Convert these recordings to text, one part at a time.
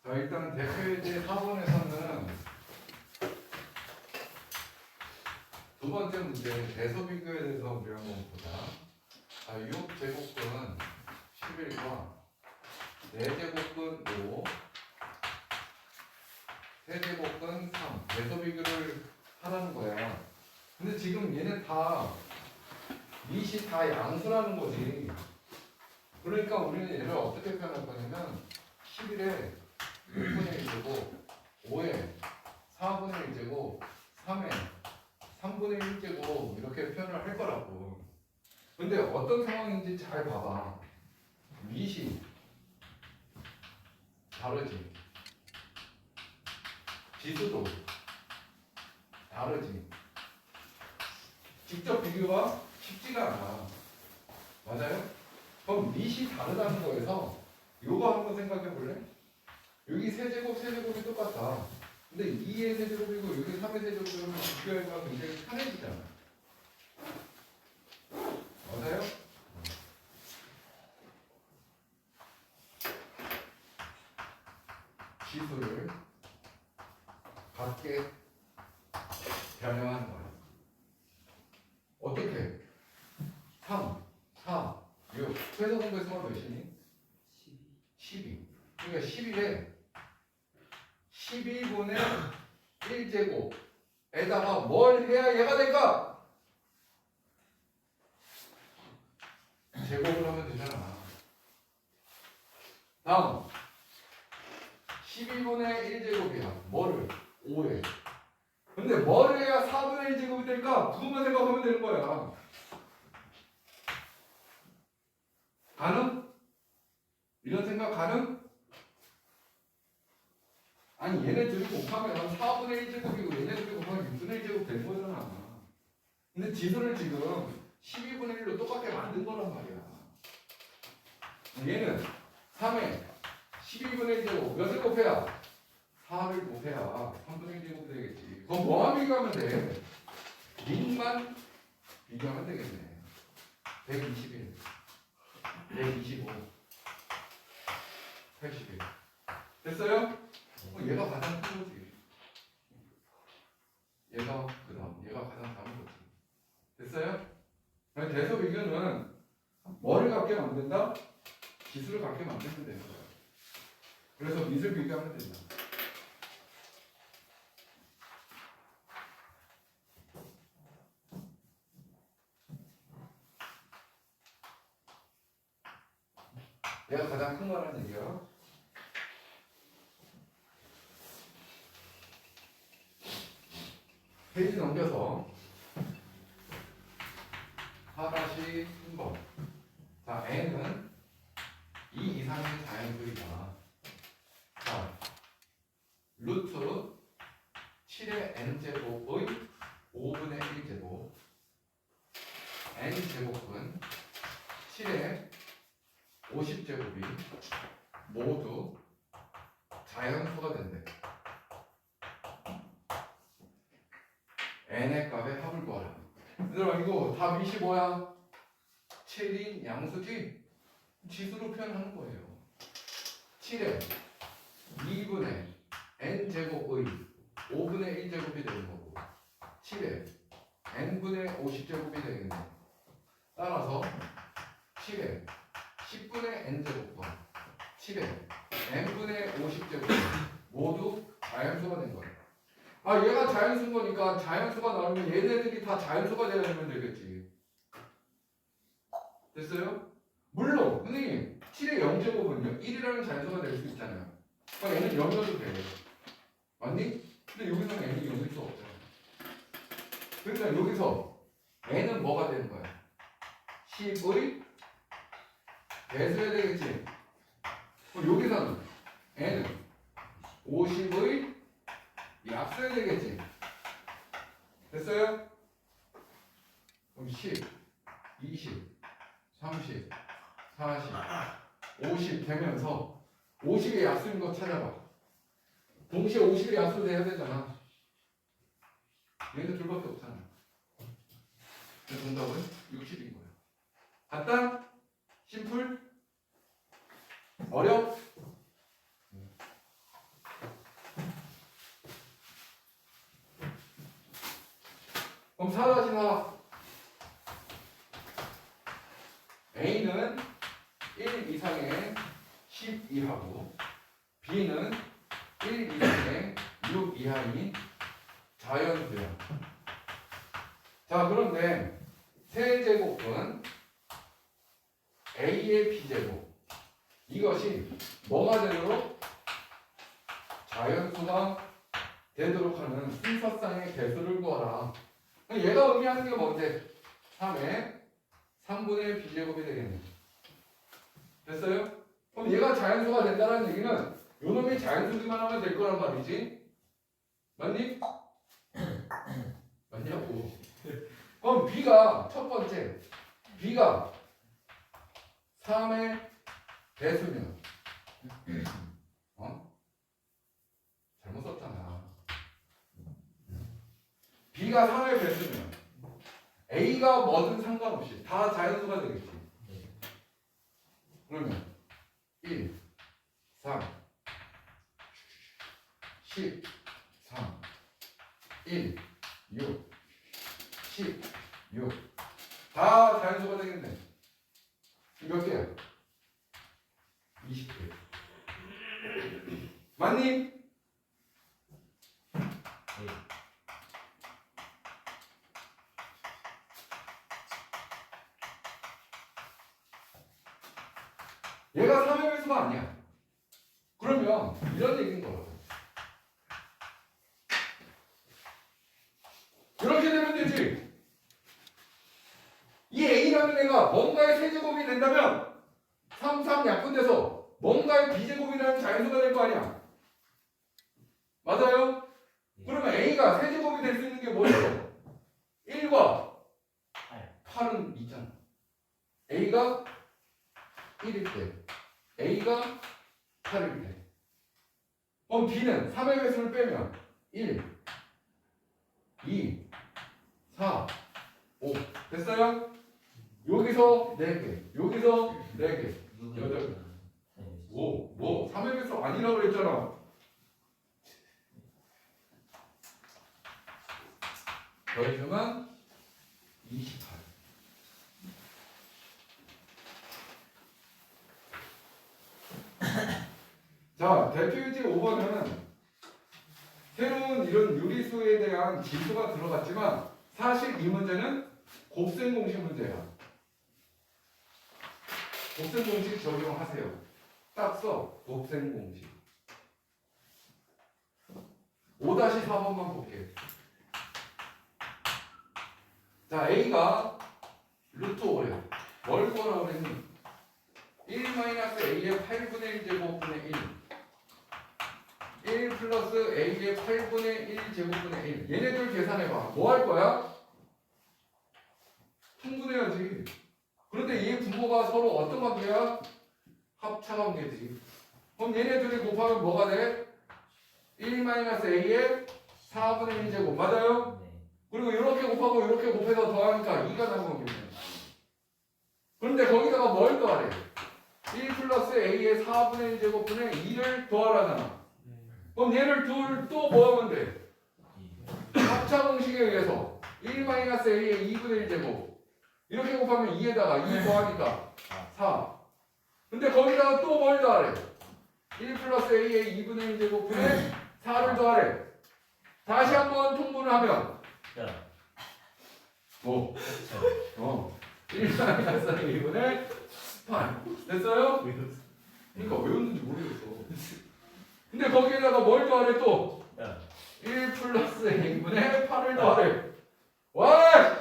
자, 일단 대표예제 4번에서는 두 번째 문제 대소비교에 대해서 우리가 한번 보자. 자, 6제곱근 11과 4제곱근 5, 3제곱근 3 대소비교를 하라는 거야. 근데 지금 얘네 다 밑이 다 양수라는 거지. 그러니까 우리는 얘를 어떻게 표현할 거냐면 11에 6분의 1제곱, 5에 4분의 1제곱, 3에 3분의 1제곱 이렇게 표현을 할 거라고. 근데 어떤 상황인지 잘 봐봐. 밑이 다르지. 지수도 다르지. 직접 비교가 쉽지가 않아. 맞아요? 그럼 밑이 다르다는 거에서 요거 한번 생각해 볼래? 여기 세제곱, 세제곱이 똑같다. 근데 2의 세제곱이고 여기 3의 세제곱이면 비교해가 굉장히 편해지잖아. 맞아요? 지수를 같게 변형하는 거야. 어떻게? 3, 4, 6. 회사 공부에서 몇이니? 12. 그러니까 11에 12분의 1제곱에다가 뭘 해야 얘가 될까? 제곱을 하면 되잖아. 다음 12분의 1제곱이야. 뭐를? 5에. 근데 뭘 해야 4분의 1제곱이 될까? 그것만 생각하면 되는 거야. 가능? 이런 생각 가능? 아니 얘네 둘이 곱하면 4분의 1제곱이고 얘네 둘이 곱하면 6분의 1제곱 되는 거잖아. 근데 지수를 지금 12분의 1로 똑같게 만든 거란 말이야. 얘는 3에 12분의 1제곱 몇을 곱해야? 4를 곱해야 3분의 1제곱이 되겠지. 그럼 뭐만 비교하면 돼? 밑만 비교하면 되겠네. 121, 125, 81. 됐어요? 얘가 가장 큰 거지. 얘가 그 다음 얘가 가장 작은 거지. 됐어요? 대소비교는 뭐를 갖게 만든다? 기술을 갖게 만들면 되는 거야. 그래서 밑을 비교하면 된다. 얘가 가장 큰 거라는 얘기야. 페이지 넘겨서 4-3번. 자, n은 2 이상의 자연수이다. 자, 루트 7의 n제곱의 5분의 1제곱. n제곱은 7의 50제곱이 모두 자연수가 된대. n의 값의 합을 구하라. 얘들아 이거 다 밑이 뭐야? 7인 양수지? 지수로 표현하는 거예요. 7에 2분의 n제곱의 5분의 1제곱이 되는 거고 7에 n분의 50제곱이 되겠네. 따라서 7에 10분의 n제곱과 7에 n분의 50제곱 모두 자연수가 된 거예요. 아 얘가 자연수인 거니까 자연수가 나오면 얘네들이 다 자연수가 되면 되겠지. 됐어요? 물론 선생님 7의 0제곱은요 1이라는 자연수가 될 수 있잖아요. 그러니까 얘는 0이어도 돼. 맞니? 근데 여기서는 n이 0일 수 없잖아. 그러니까 여기서 n은 뭐가 되는 거야? 10의 배수해야 되겠지. 그럼 여기서는 n은 50의 약수해야 되겠지. 됐어요? 그럼 10, 20, 30, 40, 50 되면서 50의 약수인 거 찾아봐. 동시에 50의 약수도 해야 되잖아. 얘는 둘밖에 없잖아. 그래서 정답은 60인 거야. 간단? 심플? 어려? B는 1 이상의 6 이하인 자연수야. 자, 그런데 세제곱은 A의 B제곱. 이것이 뭐가 되도록? 자연수가 되도록 하는 순서상의 개수를 구하라. 얘가 의미하는 게 뭔데? 3의 3분의 B제곱이 되겠네. 됐어요? 그럼 얘가 자연수가 된다는 얘기는 요놈이 자연수기만 하면 될 거란 말이지. 맞니? 맞냐고. 그럼 B가 첫 번째 B가 3의 배수면 잘못 썼잖아. B가 3의 배수면 A가 뭐든 상관없이 다 자연수가 되겠지. 그러면 1, 3, 10, 3, 1, 6, 10, 6 다 자연수가 되겠네. 몇 개야? 20개. 맞니? 얘가 3의 배수가 아니야. 그러면 이런 얘기인 거라고. 이렇게 되면 되지. 이 A라는 애가 뭔가의 세제곱이 된다면 3, 3 약분돼서 뭔가의 B제곱이라는 자연수가 될 거 아니야. 맞아요? 그러면 A가 세제곱이 될 수 있는 게 뭐예요? 1과 8은 있잖아. A가 1일 때 A가 8일 때 그럼 B는 3의 배수를 빼면 1, 2, 4, 5 됐어요? 여기서 4개 여기서 4개 8개 뭐 3의 배수 아니라고 그랬잖아. 더해주면 28. 자, 대표유지 5번은 새로운 이런 유리수에 대한 지수가 들어갔지만 사실 이 문제는 곱셈 공식 문제야. 곱셈 공식 적용하세요. 딱 써. 곱셈 공식. 5-4번만 볼게. 자, A가 루트 5래. 뭘 구하라고 그랬니? 1-A의 8분의 1 제곱분의 1 플러스 A의 8분의 1 제곱분의 1 얘네들 계산해봐. 뭐 할 거야? 통분해야지. 그런데 이 분모가 서로 어떤 관계야? 합차관계지. 그럼 얘네들이 곱하면 뭐가 돼? 1-A의 4분의 1 제곱 맞아요? 그리고 이렇게 곱하고 이렇게 곱해서 더하니까 2가 나오는 거겠네. 그런데 거기다가 뭘 더하래? 1 플러스 A의 4분의 1 제곱분의 2를 더하라잖아. 그럼 얘를 둘 또 뭐 하면 돼? 합차 공식에 의해서 1-A의 2분의 1 제곱 이렇게 곱하면 2에다가 2 더하니까 4. 근데 거기다가 또 뭘 더하래? 1 플러스 A의 2분의 1 제곱분의 4를 더하래. 다시 한번 통분을 하면 뭐? 1-2분의 8 됐어요? 그러니까 왜 웃는지 모르겠어. 근데 거기에다가 뭘 더하래 또? 1 플러스 A분의 8을 더하래. 와!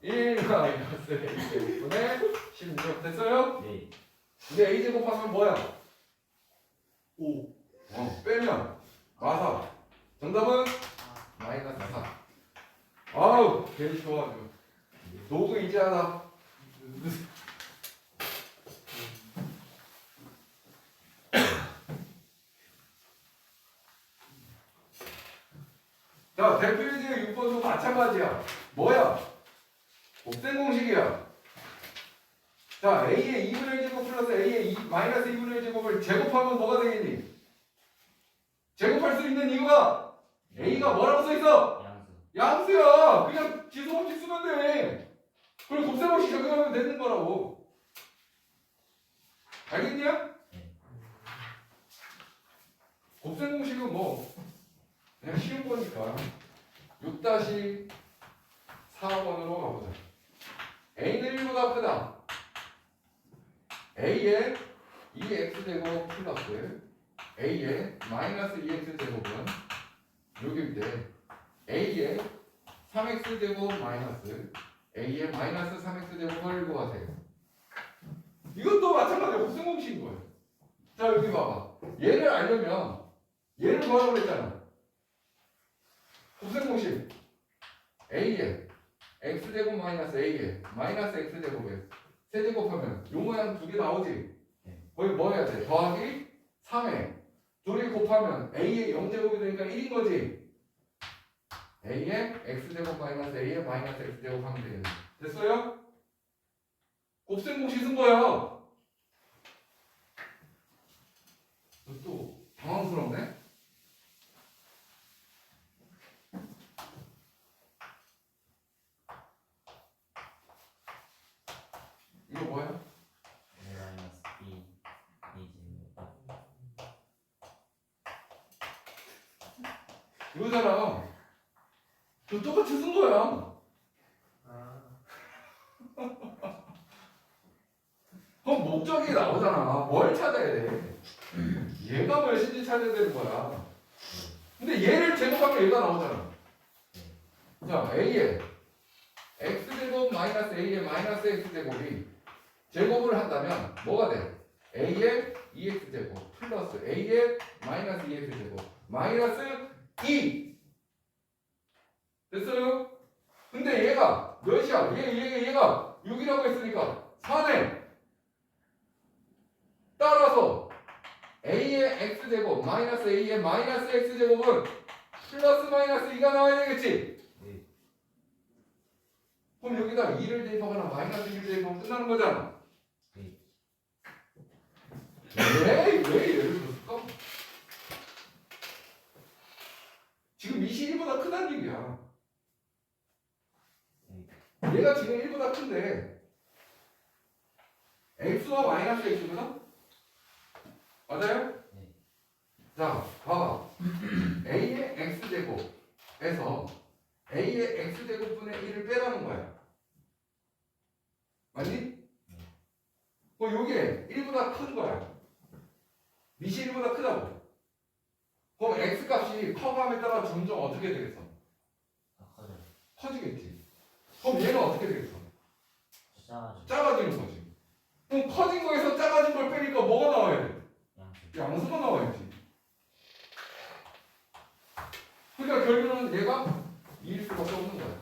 1 마이너스 A제곱분의 16 됐어요? 네. 근데 A제곱하면 뭐야? 5 빼면 마사 정답은 마이너스 4. 아우 괜히 좋아가지고 도구 이제 하나. 자, 대표유지의 6번도 마찬가지야. 뭐야? 곱셈 공식이야. 자, A의 2분의 1 제곱 플러스 A의 마이너스 2분의 1 제곱을 제곱하면 뭐가 되겠니? 제곱할 수 있는 이유가 A가 뭐라고 써있어? 양수야. 그냥 지수 없이 쓰면 돼. 그리고 곱셈 없이 적용하면 되는 거라고. 알겠냐? 곱셈 공식은 뭐 그냥 쉬운 거니까 6-4번으로 가보자. a는 1보다 크다. a의 2x제곱 플러스 a의 마이너스 2x제곱은 여기인데 a의 3x제곱 마이너스 a의 마이너스 3x제곱을 구하세요. 이것도 마찬가지로 곱셈 공식인 거예요. 자, 여기 봐봐. 얘를 알려면 얘를 구하라고 그랬잖아. 곱셈 공식 a의 x제곱 마이너스 a의 마이너스 x제곱에 세제곱하면 요 모양 두 개 나오지? 거기 뭐 해야 돼? 더하기 3에 둘이 곱하면 a의 0제곱이 되니까 1인 거지? a의 x제곱 마이너스 a의 마이너스 x제곱 하면 되겠네. 됐어요? 곱셈 공식 쓴 거야. 또 당황스럽네? 이거 뭐야? 마이너스 B 이거잖아. 저 똑같이 쓴 거야. 그럼 목적이 나오잖아. 뭘 찾아야 돼? 얘가 몇인지 찾아야 되는 거야. 근데 얘를 제곱하면 얘가 나오잖아. 자, a의 x제곱 마이너스 a의 마이너스 x제곱이 제곱을 한다면 뭐가 돼? a의 2x제곱 플러스 a의 마이너스 2x제곱 마이너스 2 됐어요? 근데 얘가 몇이야? 얘가 6이라고 했으니까 4네. 따라서 a의 x제곱 마이너스 a의 마이너스 x제곱은 플러스 마이너스 2가 나와야 되겠지? 네. 그럼 여기다 2를 대입하거나 마이너스 1을 대입하면 끝나는 거잖아. 네. 왜 얘를 줬을까? 지금 이 실보다 크다는 얘기야. 얘가 지금 1보다 큰데 x와 마이너스 x구나? 맞아요? 네. 자, 봐봐. a의 x제곱에서 a의 x제곱분의 1을 빼라는 거야. 맞니? 그럼 요게 1보다 큰 거야. 미시 1보다 크다고. 그럼 x값이 커감에 따라 점점 어떻게 되겠어? 커져요. 커지겠지. 그럼 얘는 어떻게 되겠어? 작아져. 작아지는 거지. 그럼 커진 거에서 작아진 걸 빼니까 뭐가 나와야 돼? 양수. 양수가 나와야지. 그러니까 결국은 얘가 2일 수밖에 없는 거야.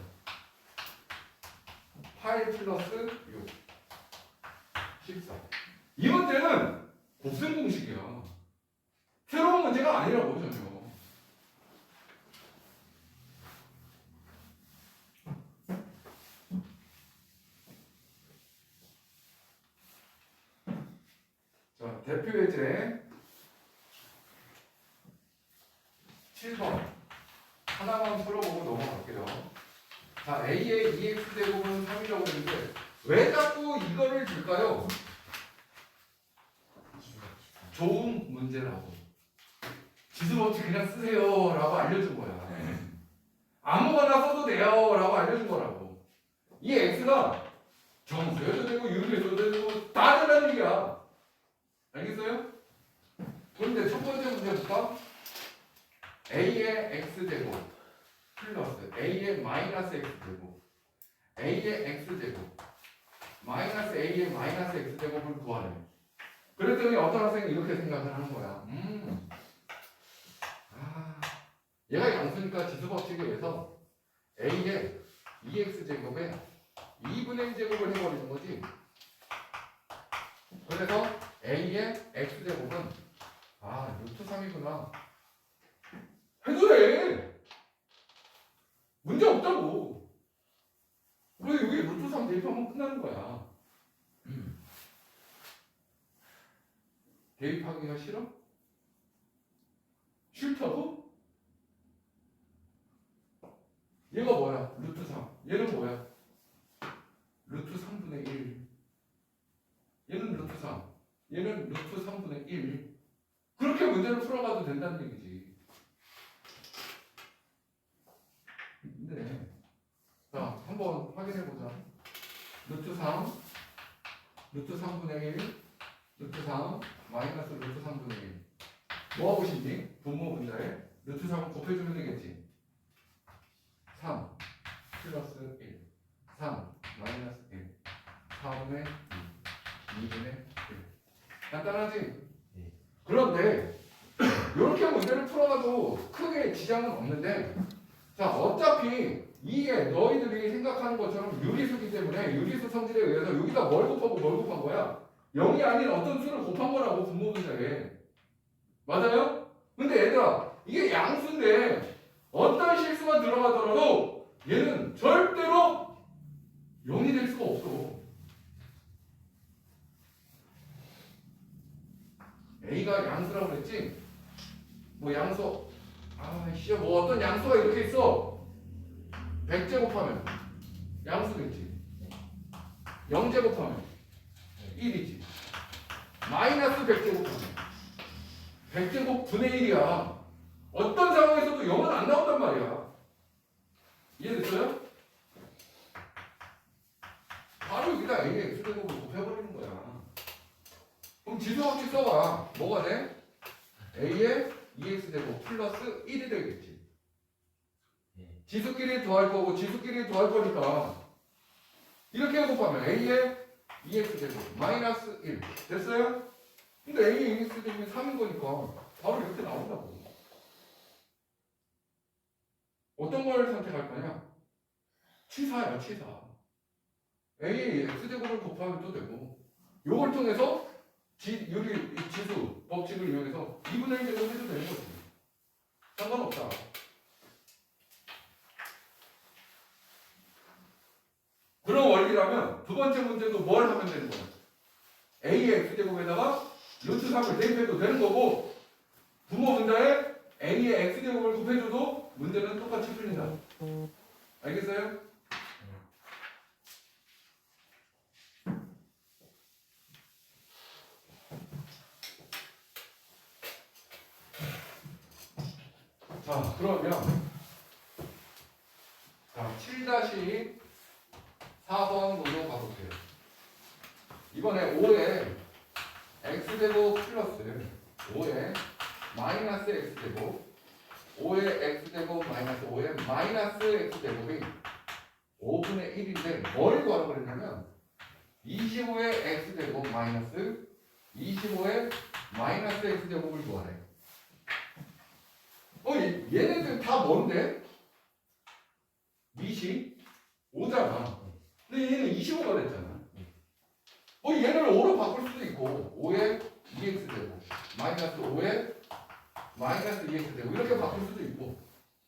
8 플러스 6 14. 이 문제는 곱셈 공식이야. 새로운 문제가 아니라고 전혀. 자, 대표 예제 7번 하나만 풀어보고 넘어갈게요. 자, a의 2x제곱은 3이라고 했는데 왜 자꾸 이거를 줄까요? 좋은 문제라고. 지수법칙 그냥 쓰세요 라고 알려준 거야. 아무거나 써도 돼요 라고 알려준 거라고. 이 x가 정수여도 되고 유리여도 되고 다 된다는 얘기야. 알겠어요? 그런데 첫 번째 문제부터 a의 x제곱 플러스 a의 마이너스 x제곱 a의 x제곱 마이너스 a의 마이너스 x제곱을 구하래. 그랬더니 어떤 학생이 이렇게 생각을 하는 거야. 얘가 양수니까 지수법칙에 의해서 a의 2x제곱에 2분의 1제곱을 해버리는 거지. 그래서 a의 x제곱은 루트 3이구나 해도 돼. 문제 없다고. 그래서 여기 루트 3 대입하면 끝나는 거야. 대입하기가 싫어? 싫다고? 얘가 뭐야? 루트 3. 얘는 뭐야? 루트 3분의 1. 얘는 루트 3. 얘는 루트 3분의 1. 그럼 이렇게 문제를 풀어가도 된다는 얘기지. 네. 자, 한번 확인해보자. 루트 3, 루트 3분의 1, 루트 3, 마이너스 루트 3분의 1. 뭐하고 싶니? 분모 분자에 루트 3을 곱해주면 되겠지. 3 플러스 1, 3 마이너스 1, 4분의 2, 2분의 1. 간단하지? 네. 그런데 이렇게 문제를 풀어가도 크게 지장은 없는데, 자, 어차피 이게 너희들이 생각하는 것처럼 유리수기 때문에 유리수 성질에 의해서 여기다 뭘 곱하고 뭘 곱한 거야? 0이 아닌 어떤 수를 곱한 거라고 분모 분자에. 맞아요? 근데 얘들아, 이게 양수인데 어떤 실수가 들어가더라도 얘는 절대로 0이 될 수가 없어. A가 양수라고 그랬지? 뭐 양수, 뭐 어떤 양수가 이렇게 있어. 100제곱하면 양수겠지. 0제곱하면 1이지. 마이너스 100제곱하면 100제곱 분의 1이야. 어떤 상황에서도 0은 안 나온단 말이야. 이해됐어요? 바로 여기다 A의 X제곱을 곱해버리는 거야. 그럼 지수함수 써봐. 뭐가 돼? A의 2X제곱 플러스 1이 되겠지. 지수끼리 더할 거고 지수끼리 더할 거니까 이렇게 곱하면 A의 2X제곱 마이너스 1 됐어요? 근데 A의 2X제곱이 3인 거니까 바로 이렇게 나온다고. 어떤 걸 선택할 거냐? 치사야, 치사. A의 X제곱을 곱하면 또 되고 요걸 통해서 지수 법칙을 이용해서 2분의 1 제곱 해도 되는 거지. 상관없다. 그런 원리라면 두 번째 문제도 뭘 하면 되는 거야? A의 X제곱에다가 루트 3을 대입해도 되는 거고 부모 분자에 A의 X제곱을 곱해줘도 문제는 똑같이 풀린다. 알겠어요? 자, 그러면 자, 7-4번으로 가볼게요. 이번에 5에 X제곱 플러스 5에 마이너스 X제곱 5의 X제곱 마이너스 5의 마이너스 X제곱이 5분의 1인데 뭘 구하라고 그랬냐면 25의 X제곱 마이너스 25의 마이너스 X제곱을 구하래. 얘네들 다 뭔데? 밑이 5잖아. 근데 얘는 25가 됐잖아. 얘를 5로 바꿀 수도 있고 5의 2x제곱 마이너스 5의 마이너스 2x제곱 이렇게 바꿀 수도 있고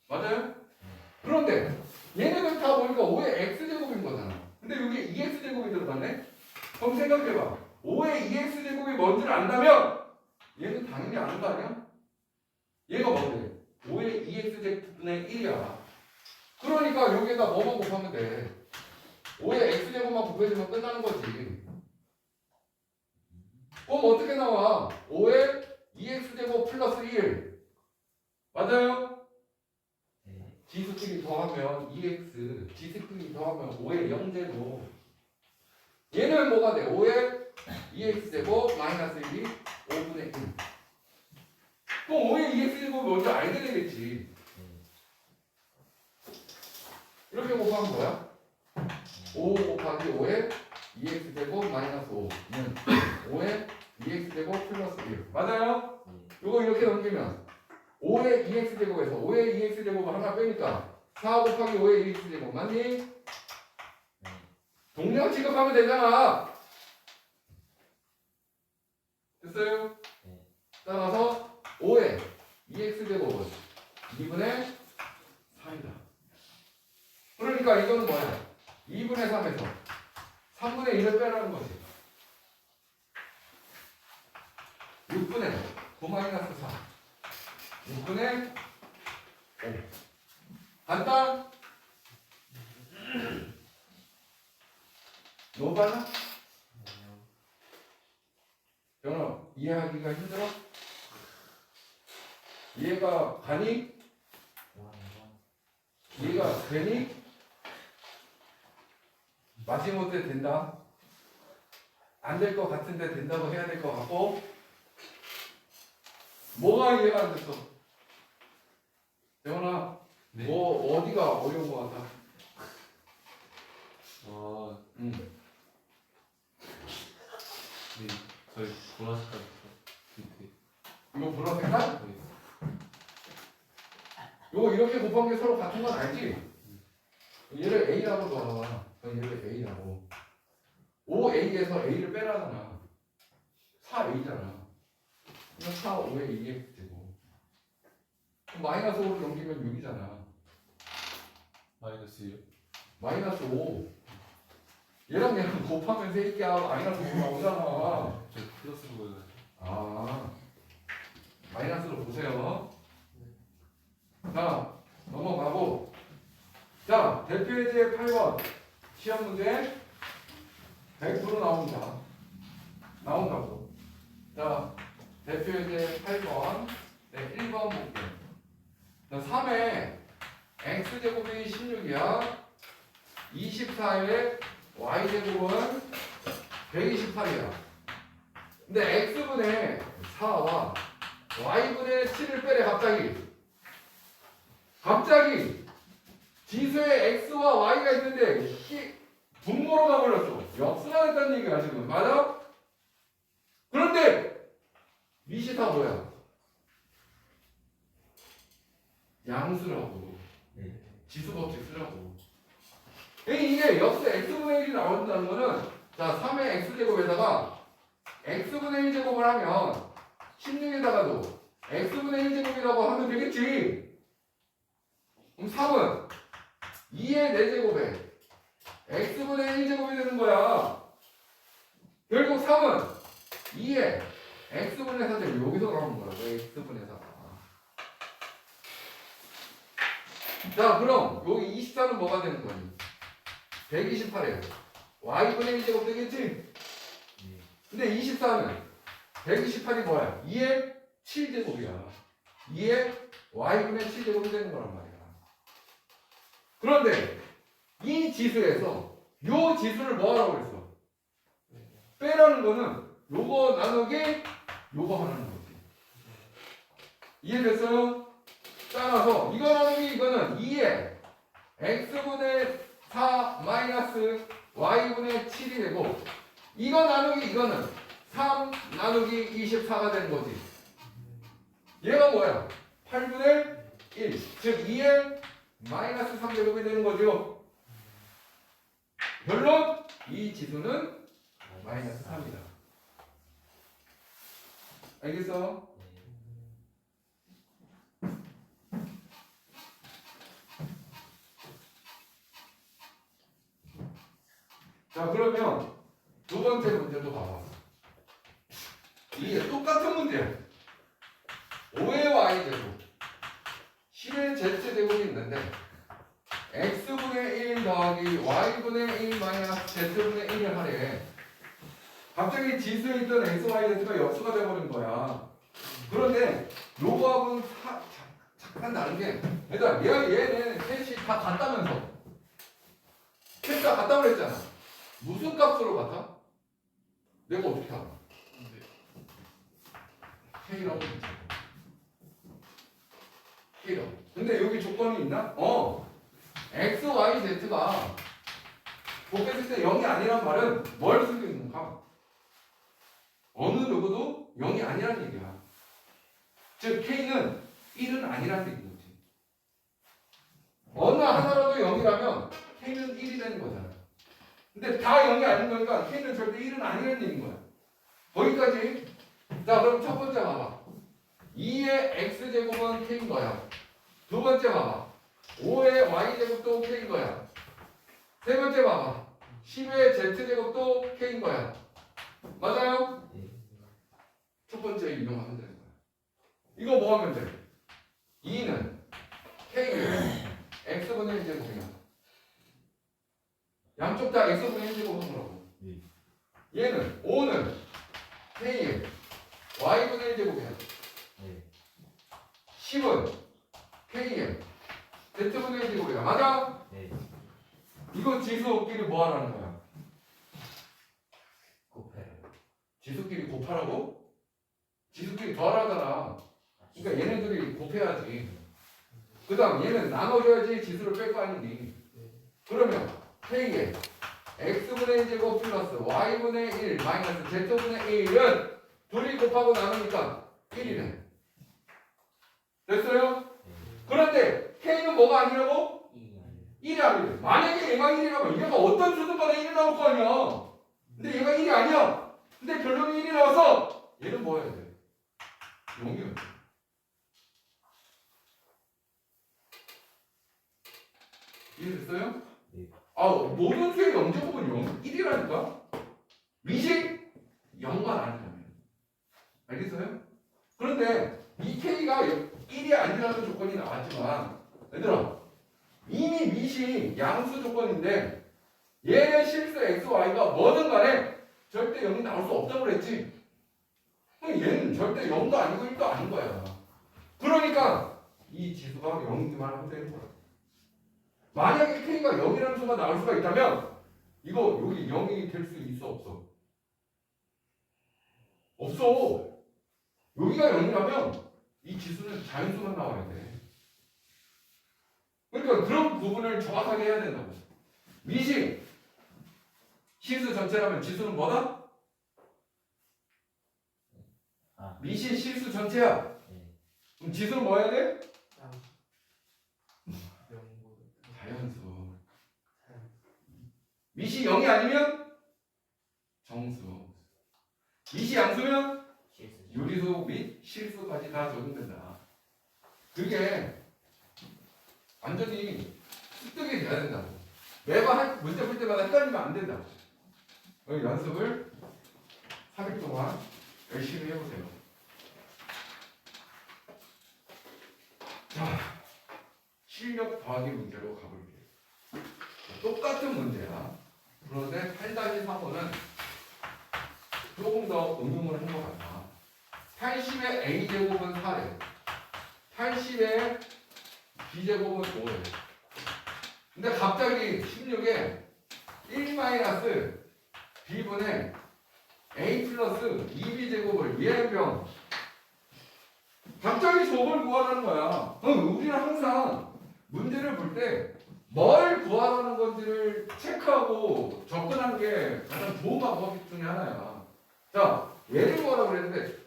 맞아요? 그런데 얘네들 다 보니까 5의 x제곱인 거잖아. 근데 여기 2x제곱이 들어갔네? 그럼 생각해봐. 5의 2x제곱이 뭔지를 안다면 얘는 당연히 아는 거 아니야? 얘가 뭔데? 5의 2x제곱분의 1이야. 그러니까 여기에다 뭐만 곱하면 돼? 5의 x제곱만 곱해주면 끝나는 거지. 그럼 어떻게 나와? 5의 2x제곱 플러스 1 맞아요? 지수끼리 더하면 2x 지수끼리 더하면 5의 0제곱 얘는 뭐가 돼? 5의 2x제곱 마이너스 1이 5분의 1 그럼 5의 2x제곱이 먼저 알게 되겠지. 이렇게 곱하면 뭐야? 5 곱하기 5의 2x제곱 마이너스 5는 5의 2x제곱 플러스 1 맞아요? 이거 이렇게 넘기면 5의 2x제곱에서 5의 2x제곱을 하나 빼니까 4 곱하기 5의 2x제곱 맞니? 동량 취급하면 되잖아. 됐어요? 따라서 5의 2x제곱은 2분의 3이다. 그러니까 이거는 뭐야? 2분의 3에서 3분의 1을 빼라는 거지. 6분의 9 마이너스 4 6분의 5 간단? 노바나? 병원 이해하기가 힘들어? 얘가 가니? 얘가 되니? 마지못해 된다? 안 될 것 같은데 된다고 해야 될 것 같고 뭐가 이해가 안 됐어? 대원아 네. 뭐 어디가 어려운 것 같아? 네. 응. 저희 보라색깔 밑에. 이거 보라색깔? 네. 이거 이렇게 곱한 게 서로 같은 건 알지? 얘를 A라고 놔. 얘를 A라고. 5A에서 A를 빼라잖아. 4A잖아. 그럼 4, 5에 2에 되고. 마이너스 5를 넘기면 6이잖아. 마이너스요? 마이너스 5. 얘랑 얘랑 곱하면 3개야. 마이너스 5 나오잖아. 저 플러스로 보여가지고. 아. 마이너스로 보세요. 자, 넘어가고. 자, 대표예제 8번. 시험 문제 100% 나옵니다. 나온다고. 자, 대표예제 8번. 네, 1번 볼게요. 자, 3에 x제곱이 16이야. 24에 y제곱은 128이야. 근데 x분의 4와 y분의 7을 빼래 갑자기 지수에 x와 y가 있는데 분모로 가버렸어. 역수가 됐다는 얘기야 지금. 맞아? 그런데 밑이 다 뭐야? 양수라고. 네. 지수 법칙 쓰라고. 이게 역수 x분의 1이 나온다는 거는 자 3의 x제곱에다가 x분의 1제곱을 하면 16에다가도 x분의 1제곱이라고 하면 되겠지. 그럼 3은 2의 4제곱에 x분의 1제곱이 되는 거야. 결국 3은 2의 x분의 4제곱 여기서 나오는 거라고. x분의 4. 자 그럼 여기 24는 뭐가 되는 거니? 128이에요. y분의 1제곱 되겠지? 네. 근데 24는 128이 뭐야? 2의 7제곱이야. 2의 y분의 7제곱이 되는 거란 말이야. 그런데 이 지수에서 요 지수를 뭐 하라고 그랬어? 빼라는 거는 요거 나누기 요거 하라는 거지. 이해됐어요? 따라서 이거 나누기 이거는 2의 x분의 4 마이너스 y분의 7이 되고 이거 나누기 이거는 3 나누기 24가 되는 거지. 얘가 뭐야? 8분의 1. 즉 2의 마이너스 3제곱이 되는 거죠. 결론 이 지수는 마이너스 3이다. 알겠어? 자 그러면 두 번째 문제도 봐봐. 이게 똑같은 문제야. 5의 y제곱 10의 z제곱이 있는데 x분의 1 더하기 y분의 1 마이너스 z분의 1을 하래. 갑자기 지수에 있던 x, y, z가 역수가 돼버린 거야. 그런데 요거하고는 잠깐 다른 게 얘들아 얘는 셋이 다 같다면서 셋 다 같다고 그랬잖아. 무슨 값으로 같아? 내가 어떻게 알아? K라고 했잖아. K라고. 근데 여기 조건이 있나? X, Y, Z가 곱했을 때 0이 아니란 말은 뭘 쓰고 있는 건가? 어느 누구도 0이 아니라는 얘기야. 즉 K는 1은 아니라는 얘기인 거지. 어느 하나라도 0이라면 K는 1이 되는 거잖아. 근데 다 0이 아닌 거니까 K는 절대 1은 아니라는 얘기인 거야. 거기까지. 자 그럼 첫 번째 봐봐. 2의 X제곱은 K인 거야. 두 번째 봐봐. 5의 Y제곱도 K인 거야. 세 번째 봐봐. 10의 Z제곱도 K인 거야. 맞아요? 네. 첫 번째 이용하면 되는 거야. 이거 뭐 하면 돼? 2는 K를 X분의 1제곱이야. 양쪽 다 X분의 1제곱 한 거라고. 네. 얘는 5는 K의 Y분의 1제곱이야. 네. 10은 K에 Z분의 제곱이야. 맞아? 네. 이거 지수끼리 뭐 하라는 거야? 곱해요. 지수끼리 곱하라고? 지수끼리 더하라잖아. 그러니까 얘네들이 곱해야지. 그 다음 얘는 나눠줘야지 지수를 뺄 거 아니니. 그러면 K에 X분의 제곱 플러스 Y분의 1 마이너스 Z분의 1은 둘이 곱하고 나누니까 1이네. 됐어요? 네. 그런데 K는 뭐가 아니라고? 2 1이 아니래. 만약에 얘가 1이라면 얘가 어떤 수든 간에 1이 나올 거 아니야. 근데 얘가 1이 아니야. 근데 결론이 1이 나와서 얘는 뭐 해야 돼? 0이야. 이해됐어요? 네. 아, 모든 수의 영제곱은 0, 1이라니까? 미식 0만 아니라면. 알겠어요? 그런데 이 K가 1이 아니라는 조건이 나왔지만 얘들아 이미 미식 양수 조건인데 얘는 실수 x, y가 뭐든 간에 절대 0이 나올 수 없다고 그랬지. 그럼 얘는 절대 0도 아니고 1도 아닌 거야. 그러니까 이 지수가 0이기만 하면 되는 거야. 만약에 K가 0이라는 수가 나올 수가 있다면 이거 여기 0이 될 수 있어 없어? 없어. 여기가 0이라면 이 지수는 자연수만 나와야 돼. 그러니까 그런 부분을 정확하게 해야 된다고. 미식 실수 전체라면 지수는 뭐다? 아. 미식 실수 전체야. 네. 그럼 지수는 뭐 해야 돼? 명분. 자연수. 미시 0이 아니면 정수. 미시 양수면 실수. 유리수 및 실수까지 다 적용된다. 그게 완전히 습득이 돼야 된다고. 매번 문제 풀 때마다 헷갈리면 안 된다고. 여기 연습을 3일 동안 열심히 해보세요. 자, 실력 더하기 문제로 가볼게요. 똑같은 문제야. 그런데 8-3호는 조금 더 응용을 한 것 같아. 80의 a제곱은 4래. 80의 b제곱은 5래. 근데 갑자기 16에 1-b분의 a 플러스 2b제곱을 예병 갑자기 저걸 구하라는 거야. 우리는 항상 문제를 볼 때 뭘 구하라는 건지를 체크하고 접근하는 게 가장 좋은 방법 중에 하나야. 자, 얘를 구하라고 그랬는데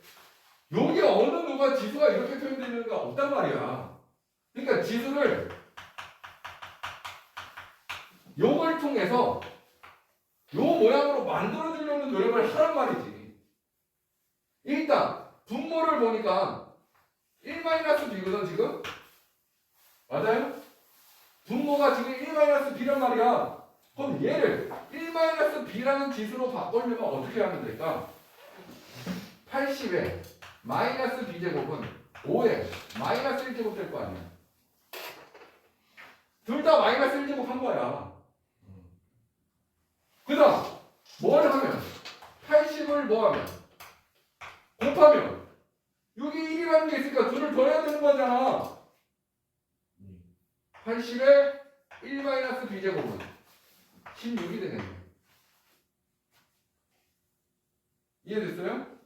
여기 어느 누가 지수가 이렇게 표현되어 있는 게 없단 말이야. 그러니까 지수를 요걸 통해서 요 모양으로 만들어주려는 노력을 하란 말이지. 일단 분모를 보니까 1-b거든 지금? 맞아요? 분모가 지금 1-b란 말이야. 그럼 얘를 1-b라는 지수로 바꾸려면 어떻게 하면 될까? 80에 마이너스 b제곱은 5에 마이너스 1제곱 될 거 아니야. 둘 다 마이너스 1제곱 한 거야. 그 다음 뭘 하면 80을 뭐 하면 곱하면 여기 1이라는 게 있으니까 둘을 더해야 되는 거잖아. 80에 1-b제곱은 16이 되네. 이해됐어요?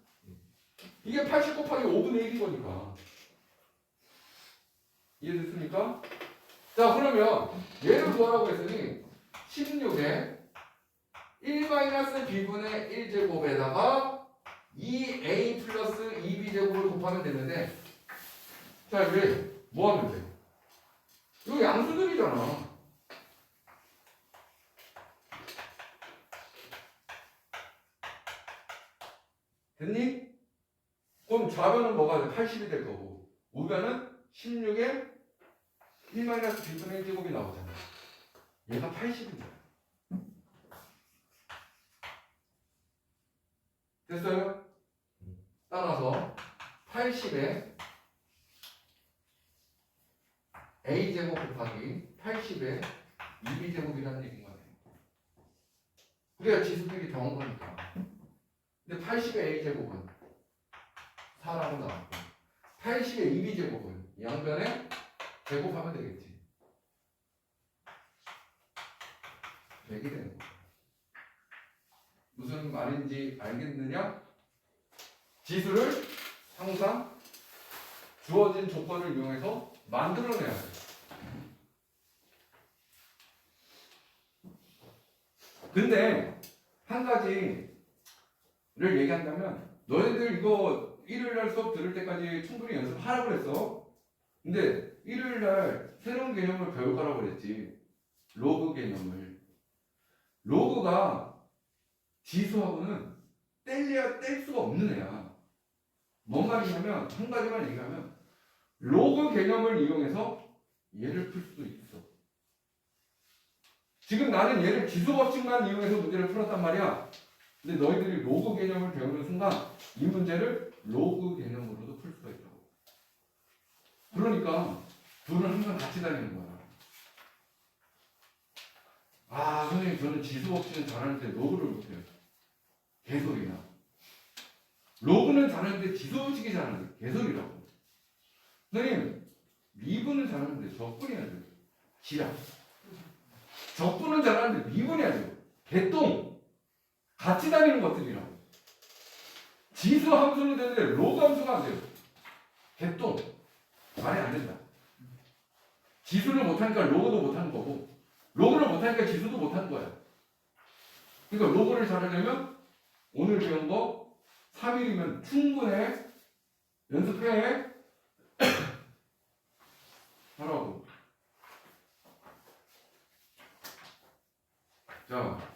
이게 80 곱하기 5분의 1인 거니까. 이해됐습니까? 자, 그러면 얘를 구하라고 했으니 16에 1-b분의 1제곱에다가 2a 플러스 2b제곱을 곱하면 되는데, 자, 이게 뭐 하면 돼? 이거 양수들이잖아. 됐니? 그럼 좌변은 뭐가 돼? 80이 될 거고 우변은 16에 1-b분의 1제곱이 나오잖아. 얘가 80이잖아. 됐어요? 따라서 80에 a제곱 곱하기 80에 2b제곱이라는 얘기인 거네. 우리가 지수끼리 더한 거니까. 근데 80의 a제곱은 4라고 나왔고 80의 2b제곱은 양변에 제곱하면 되겠지. 100이 되는 거야. 무슨 말인지 알겠느냐? 지수를 항상 주어진 조건을 이용해서 만들어내야 돼. 근데 한 가지를 얘기한다면 너희들 이거 일요일날 수업 들을 때까지 충분히 연습하라고 그랬어. 근데 일요일날 새로운 개념을 배울 거라고 그랬지. 로그 개념을. 로그가 지수하고는 뗄래야 뗄 수가 없는 애야. 뭔 말이냐면 한 가지만 얘기하면 로그 개념을 이용해서 얘를 풀 수도 있어. 지금 나는 얘를 지수 법칙만 이용해서 문제를 풀었단 말이야. 근데 너희들이 로그 개념을 배우는 순간 이 문제를 로그 개념으로도 풀 수가 있다고. 그러니까 둘은 항상 같이 다니는 거야. 아, 선생님 저는 지수 법칙은 잘하는데 로그를 못해요. 개소리야. 로그는 잘하는데 지수 법칙이 잘하는데 개소리라고. 선생님 미분은 잘하는데 적분이 안 돼요. 지랄. 적분은 잘하는데 미분이 안 돼요. 개똥. 같이 다니는 것들이라고. 지수 함수는 되는데 로그 함수가 안 돼요. 개똥. 말이 안 된다. 지수를 못하니까 로그도 못하는 거고 로그를 못하니까 지수도 못하는 거야. 그러니까 로그를 잘하려면 오늘 배운 거 3일이면 충분해. 연습해. 하라고. 자.